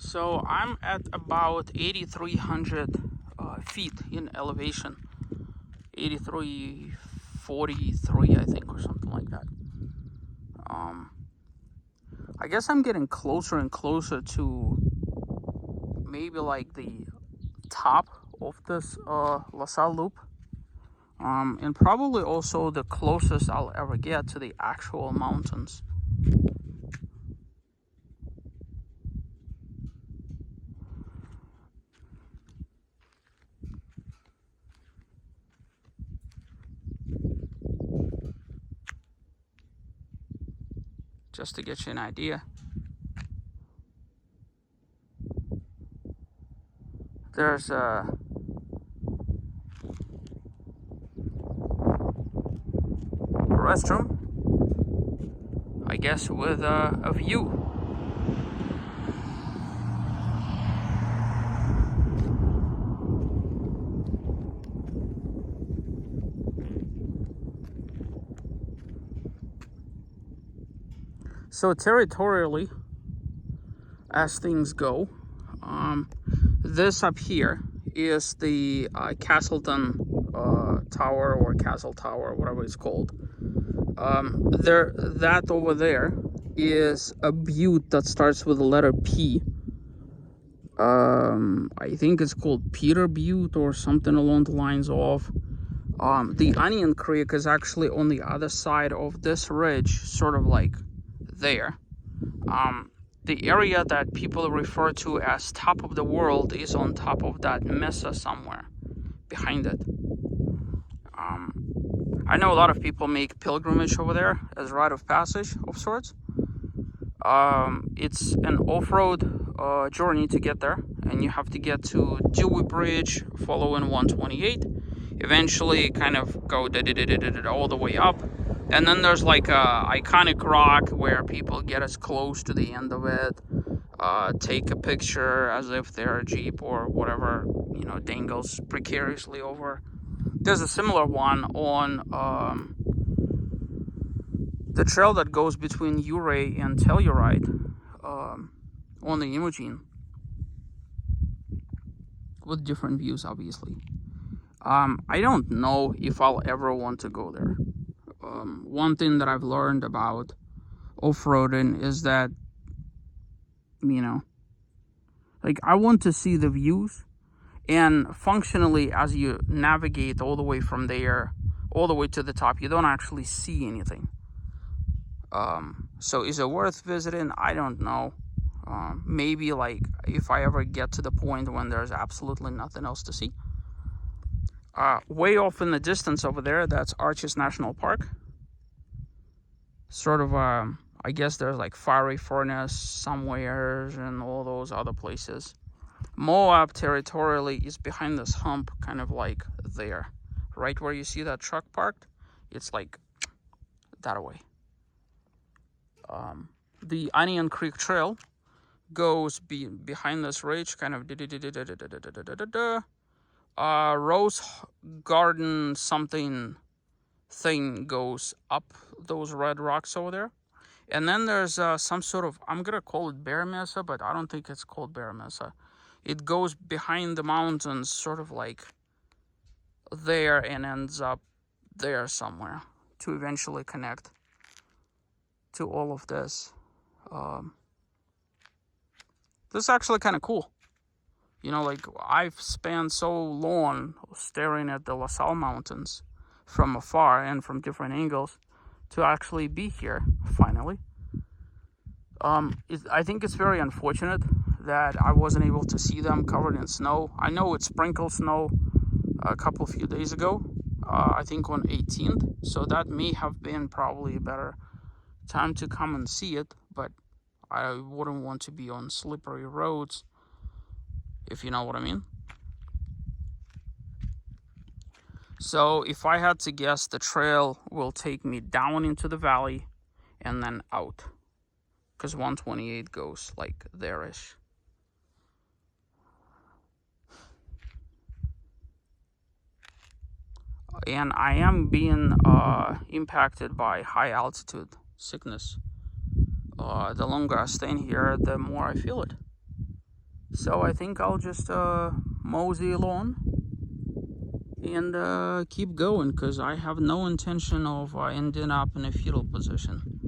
So I'm at about 8,300 feet in elevation, 8,343, I think, or something like that. I guess I'm getting closer and closer to maybe like the top of this La Salle Loop, and probably also the closest I'll ever get to the actual mountains. Just to get you an idea. There's a restroom, I guess, with a view. So territorially, as things go, this up here is the Castleton Tower, or Castle Tower, whatever it's called. That over there is a butte that starts with the letter P. I think it's called Peter Butte or something along the lines of. The Onion Creek is actually on the other side of this ridge, sort of like there. The area that people refer to as top of the world is on top of that mesa somewhere behind it. I know a lot of people make pilgrimage over there as rite of passage of sorts. It's an off-road journey to get there, and you have to get to Dewey Bridge, following 128, eventually kind of go all the way up, and then there's like a iconic rock where people get as close to the end of it, take a picture as if they're a Jeep or whatever, dangles precariously over. There's a similar one on the trail that goes between Ouray and Telluride, on the Imogene, with different views, obviously. I don't know if I'll ever want to go there. One thing that I've learned about off-roading is that, I want to see the views, and functionally, as you navigate all the way from there, all the way to the top, you don't actually see anything. So is it worth visiting? I don't know. Maybe if I ever get to the point when there's absolutely nothing else to see. Way off in the distance over there, that's Arches National Park. Sort of, I guess there's like Fiery Furnace somewhere and all those other places. Moab territorially is behind this hump, kind of like there. Right where you see that truck parked, it's like that away. The Onion Creek Trail goes behind this ridge, kind of Rose Garden something thing goes up those red rocks over there. And then there's some sort of, I'm gonna call it Bear Mesa, but I don't think it's called Bear Mesa. It goes behind the mountains, sort of like there, and ends up there somewhere to eventually connect to all of this. This is actually kind of cool. I've spent so long staring at the La Salle Mountains from afar and from different angles to actually be here finally. I think it's very unfortunate that I wasn't able to see them covered in snow. I know it sprinkled snow a few days ago, I think on 18th, so that may have been probably a better time to come and see it, but I wouldn't want to be on slippery roads, if you know what I mean. So if I had to guess, the trail will take me down into the valley and then out, because 128 goes like there-ish. And I am being impacted by high altitude sickness. The longer I stay in here, the more I feel it. So I think I'll just mosey along and keep going, because I have no intention of ending up in a fetal position.